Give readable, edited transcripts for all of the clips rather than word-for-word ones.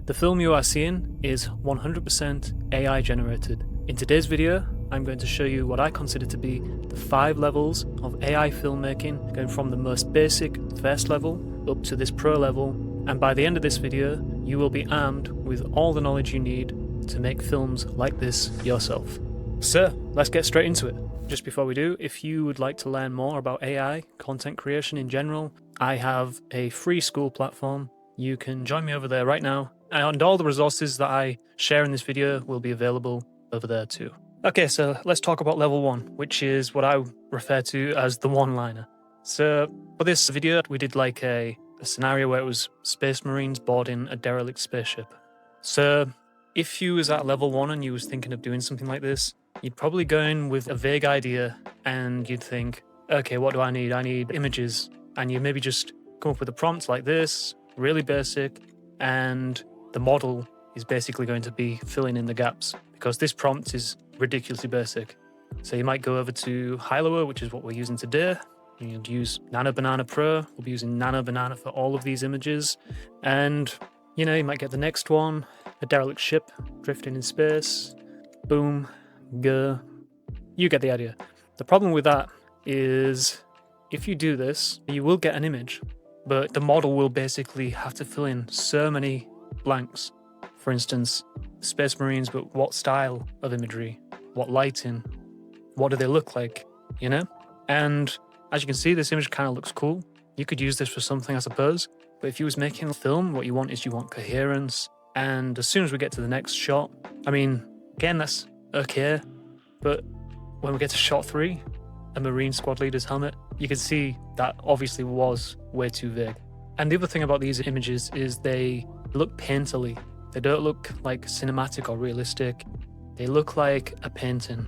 The film you are seeing is 100% AI generated. In today's video, I'm going to show you what I consider to be the 5 levels of AI filmmaking, going from the most basic first level up to this pro level, and by the end of this video, you will be armed with all the knowledge you need to make films like this yourself. So, let's get straight into it. Just before we do, if you would like to learn more about AI, content creation in general, I have a free Skool platform. You can join me over there right now, and all the resources that I share in this video will be available over there too. Okay, so let's talk about level 1, which is what I refer to as the one-liner. So for this video, we did like a scenario where it was space marines boarding a derelict spaceship. So if you was at level 1 and you was thinking of doing something like this, you'd probably go in with a vague idea and you'd think, okay, what do I need? I need images. And you maybe just come up with a prompt like this, really basic, and the model is basically going to be filling in the gaps because this prompt is ridiculously basic. So you might go over to Hilo, which is what we're using today. You'd use Nano Banana Pro. We'll be using Nano Banana for all of these images. And, you know, you might get the next one, a derelict ship drifting in space. Boom, go. You get the idea. The problem with that is if you do this, you will get an image, but the model will basically have to fill in so many blanks. For instance, Space Marines, but what style of imagery? What lighting? What do they look like? You know? And as you can see, this image kind of looks cool. You could use this for something, I suppose. But if you was making a film, what you want is you want coherence. And as soon as we get to the next shot, I mean, again, that's okay. But when we get to shot 3, a Marine squad leader's helmet, you can see that obviously was way too vague. And the other thing about these images is they look painterly. They don't look like cinematic or realistic. They look like a painting.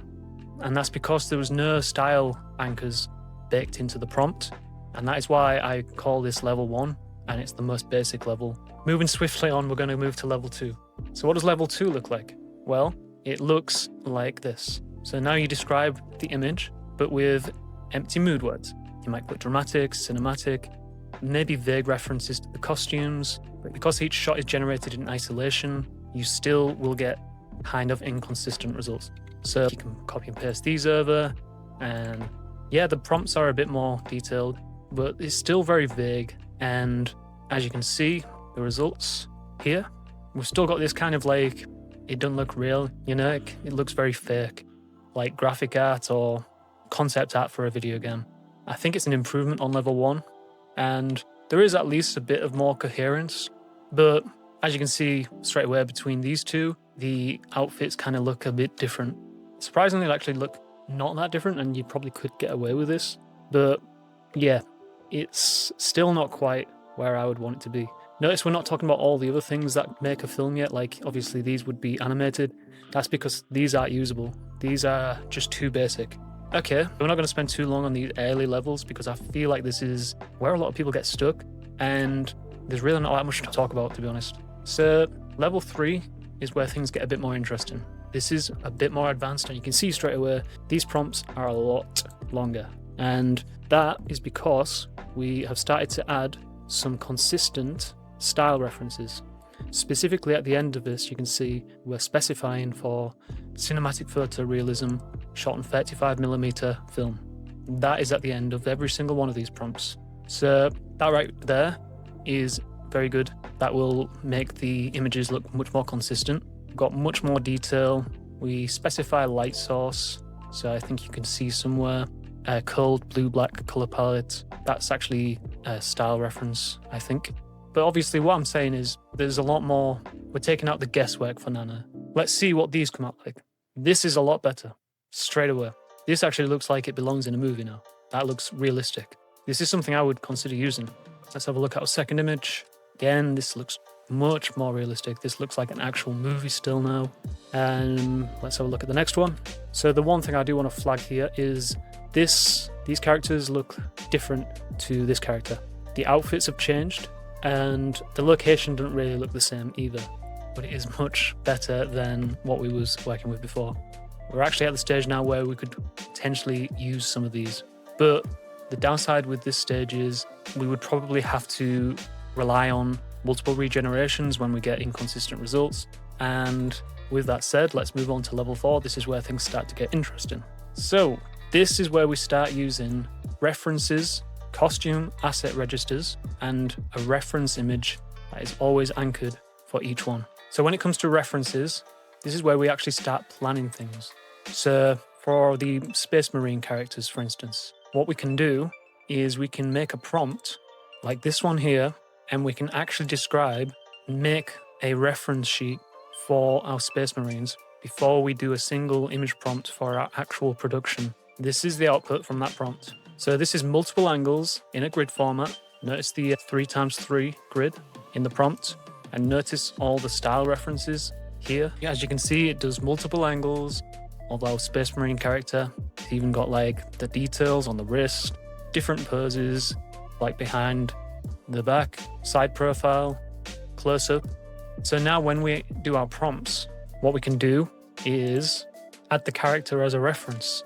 And that's because there was no style anchors baked into the prompt. And that is why I call this level 1, and it's the most basic level. Moving swiftly on, we're going to move to level 2. So what does level 2 look like? Well, it looks like this. So now you describe the image, but with empty mood words. You might put dramatic, cinematic, maybe vague references to the costumes, but because each shot is generated in isolation, you still will get kind of inconsistent results. So you can copy and paste these over, and yeah, the prompts are a bit more detailed, but it's still very vague. And as you can see, the results here, we've still got this kind of like, it doesn't look real, you know, it looks very fake, like graphic art or concept art for a video game. I think it's an improvement on level 1, and there is at least a bit of more coherence, but as you can see straight away between these two, the outfits kind of look a bit different. Surprisingly, they actually look not that different, and you probably could get away with this, but yeah, it's still not quite where I would want it to be. Notice we're not talking about all the other things that make a film yet, like obviously these would be animated. That's because these aren't usable. These are just too basic. Okay, we're not going to spend too long on these early levels because I feel like this is where a lot of people get stuck, and there's really not that much to talk about, to be honest. So level 3 is where things get a bit more interesting. This is a bit more advanced, and you can see straight away these prompts are a lot longer. And that is because we have started to add some consistent style references. Specifically at the end of this, you can see we're specifying for cinematic photorealism shot on 35mm film. That is at the end of every single one of these prompts. So that right there is very good. That will make the images look much more consistent. We've got much more detail. We specify light source. So I think you can see somewhere a cold blue-black color palette. That's actually a style reference, I think. But obviously what I'm saying is there's a lot more. We're taking out the guesswork for Nano. Let's see what these come out like. This is a lot better, straight away. This actually looks like it belongs in a movie now. That looks realistic. This is something I would consider using. Let's have a look at our second image. Again, this looks much more realistic. This looks like an actual movie still now. And let's have a look at the next one. So the one thing I do want to flag here is these characters look different to this character. The outfits have changed, and the location doesn't really look the same either, but it is much better than what we was working with before. We're actually at the stage now where we could potentially use some of these, but the downside with this stage is we would probably have to rely on multiple regenerations when we get inconsistent results. And with that said, let's move on to level 4. This is where things start to get interesting. So this is where we start using references, costume asset registers, and a reference image that is always anchored for each one. So when it comes to references, this is where we actually start planning things. So for the Space Marine characters, for instance, what we can do is we can make a prompt like this one here, and we can actually describe and make a reference sheet for our Space Marines before we do a single image prompt for our actual production. This is the output from that prompt. So this is multiple angles in a grid format. Notice the 3x3 grid in the prompt, and notice all the style references here. As you can see, it does multiple angles of our Space Marine character. It's even got like the details on the wrist, different poses, like behind the back, side profile, close up. So now when we do our prompts, what we can do is add the character as a reference.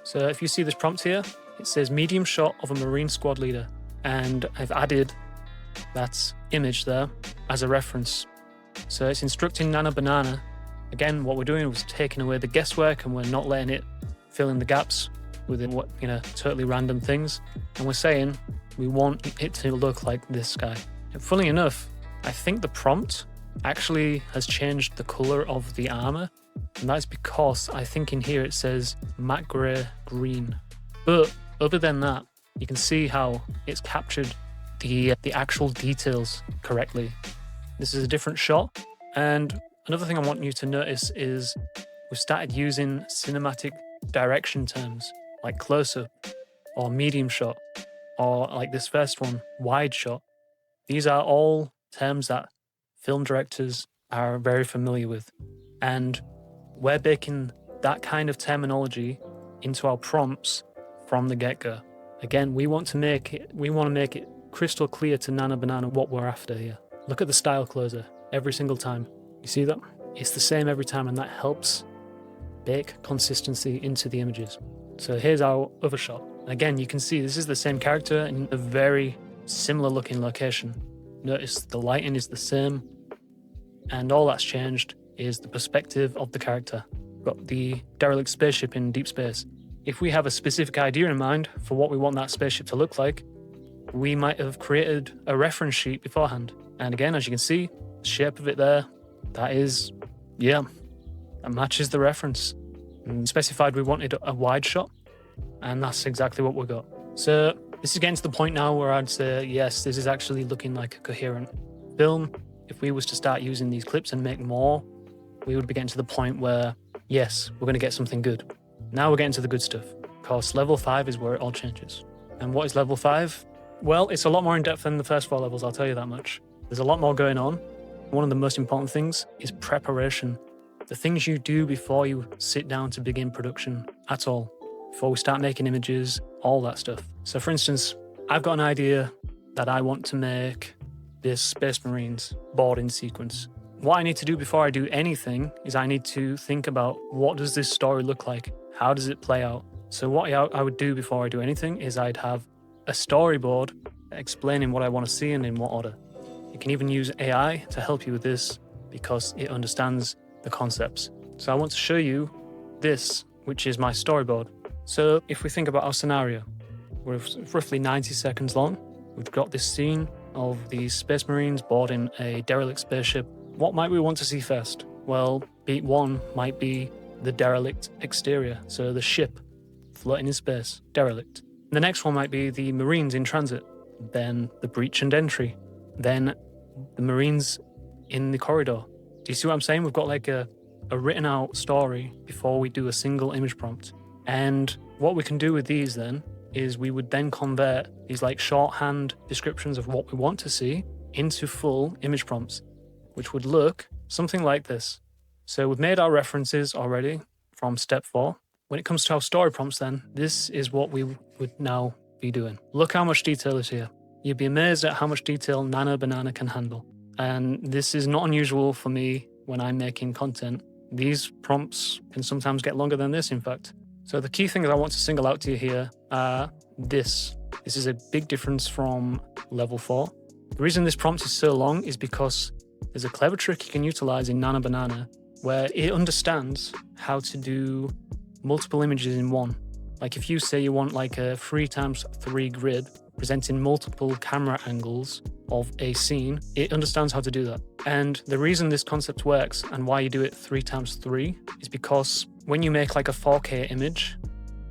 So if you see this prompt here, it says medium shot of a Marine squad leader. And I've added that image there as a reference. So it's instructing Nana Banana. Again, what we're doing was taking away the guesswork, and we're not letting it fill in the gaps with what, totally random things. And we're saying we want it to look like this guy. And funnily enough, I think the prompt actually has changed the color of the armor. And that's because I think in here it says matte gray green. But other than that, you can see how it's captured the actual details correctly. This is a different shot. And another thing I want you to notice is we've started using cinematic direction terms like close-up or medium shot, or like this first one, wide shot. These are all terms that film directors are very familiar with. And we're baking that kind of terminology into our prompts from the get-go. Again, we want to make it crystal clear to Nana Banana what we're after here. Look at the style closer every single time. You see that? It's the same every time, and that helps bake consistency into the images. So here's our other shot. Again, you can see this is the same character in a very similar looking location. Notice the lighting is the same, and all that's changed is the perspective of the character. Got the derelict spaceship in deep space. If we have a specific idea in mind for what we want that spaceship to look like, we might have created a reference sheet beforehand. And again, as you can see, the shape of it there, that matches the reference. And specified we wanted a wide shot, and that's exactly what we got. So this is getting to the point now where I'd say, yes, this is actually looking like a coherent film. If we was to start using these clips and make more, we would be getting to the point where, yes, we're going to get something good. Now we're getting to the good stuff. Of course, level 5 is where it all changes. And what is level 5? Well, it's a lot more in depth than the first 4 levels, I'll tell you that much. There's a lot more going on. One of the most important things is preparation. The things you do before you sit down to begin production at all. Before we start making images, all that stuff. So for instance, I've got an idea that I want to make this Space Marines boarding sequence. What I need to do before I do anything is I need to think about, what does this story look like? How does it play out? So what I would do before I do anything is I'd have a storyboard explaining what I want to see and in what order. You can even use AI to help you with this because it understands the concepts. So I want to show you this, which is my storyboard. So if we think about our scenario, we're roughly 90 seconds long. We've got this scene of the Space Marines boarding a derelict spaceship. What might we want to see first? Well, beat 1 might be the derelict exterior, so the ship floating in space, derelict. The next one might be the Marines in transit, then the breach and entry, then the Marines in the corridor. Do you see what I'm saying? We've got like a written out story before we do a single image prompt. And what we can do with these then is we would then convert these like shorthand descriptions of what we want to see into full image prompts, which would look something like this. So we've made our references already from step 4. When it comes to our story prompts then, this is what we would now be doing. Look how much detail is here. You'd be amazed at how much detail Nana Banana can handle. And this is not unusual for me when I'm making content. These prompts can sometimes get longer than this, in fact. So the key things I want to single out to you here are this. This is a big difference from level 4. The reason this prompt is so long is because there's a clever trick you can utilize in Nana Banana where it understands how to do multiple images in one. Like if you say you want like a 3x3 grid presenting multiple camera angles of a scene, it understands how to do that. And the reason this concept works and why you do it 3x3 is because when you make like a 4K image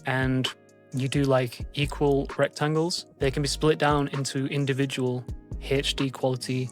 and you do like equal rectangles, they can be split down into individual HD quality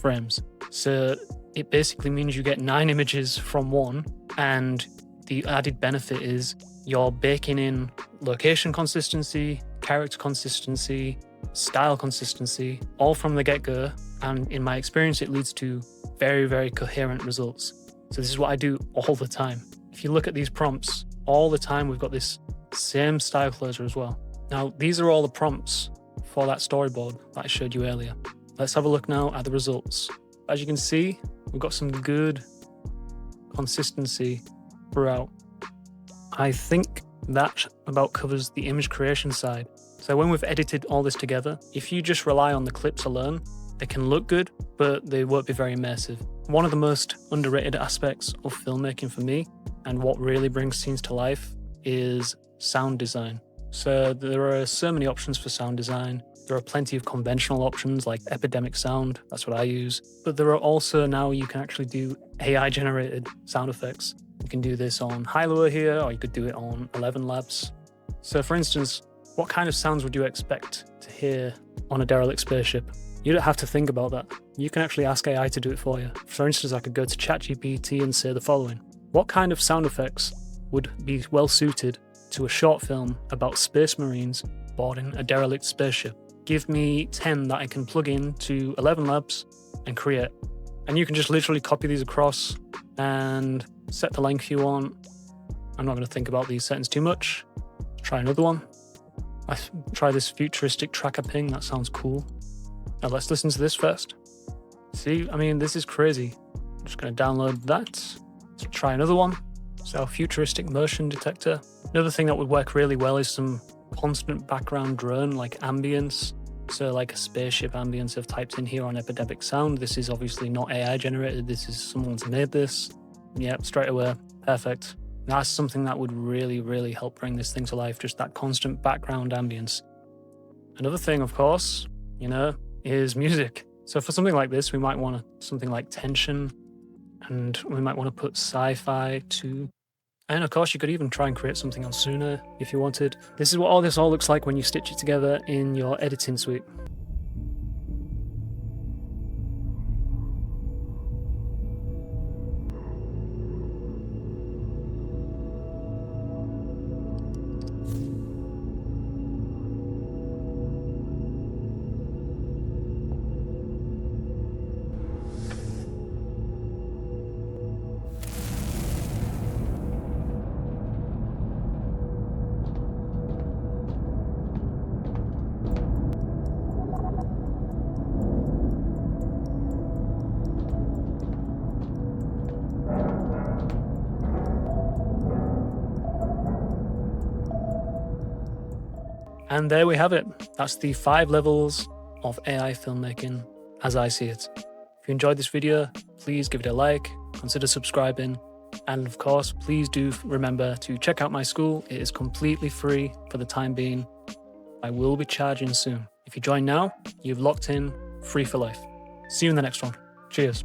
frames. So it basically means you get 9 images from one, and the added benefit is you're baking in location consistency, character consistency, style consistency, all from the get-go. And in my experience, it leads to very, very coherent results. So this is what I do all the time. If you look at these prompts, all the time we've got this same style closure as well. Now, these are all the prompts for that storyboard that I showed you earlier. Let's have a look now at the results. As you can see, we've got some good consistency throughout. I think that about covers the image creation side. So when we've edited all this together, if you just rely on the clips alone, they can look good, but they won't be very immersive. One of the most underrated aspects of filmmaking for me, and what really brings scenes to life, is sound design. So there are so many options for sound design. There are plenty of conventional options like Epidemic Sound, that's what I use. But there are also now you can actually do AI generated sound effects. You can do this on Hilo here, or you could do it on 11 Labs. So for instance, what kind of sounds would you expect to hear on a derelict spaceship? You don't have to think about that. You can actually ask AI to do it for you. For instance, I could go to ChatGPT and say the following. What kind of sound effects would be well suited to a short film about space marines boarding a derelict spaceship? Give me 10 that I can plug in to 11 Labs and create. And you can just literally copy these across and set the length you want. I'm not going to think about these settings too much. Try another one. Try this futuristic tracker ping, that sounds cool. Now let's listen to this first. See, I mean, this is crazy. I'm just going to download that. Let's try another one. It's our futuristic motion detector. Another thing that would work really well is some constant background drone, like ambience. So like a spaceship ambience I've typed in here on Epidemic Sound. This is obviously not AI generated. This is someone's made this. Yep, straight away. Perfect. That's something that would really, really help bring this thing to life, just that constant background ambience. Another thing, of course, is music. So for something like this, we might want something like tension, and we might want to put sci-fi too. And of course, you could even try and create something on Sooner if you wanted. This is what all this looks like when you stitch it together in your editing suite. And there we have it. That's the 5 levels of AI filmmaking as I see it. If you enjoyed this video, please give it a like, consider subscribing, and of course, please do remember to check out my Skool. It is completely free for the time being. I will be charging soon. If you join now, you've locked in free for life. See you in the next one. Cheers.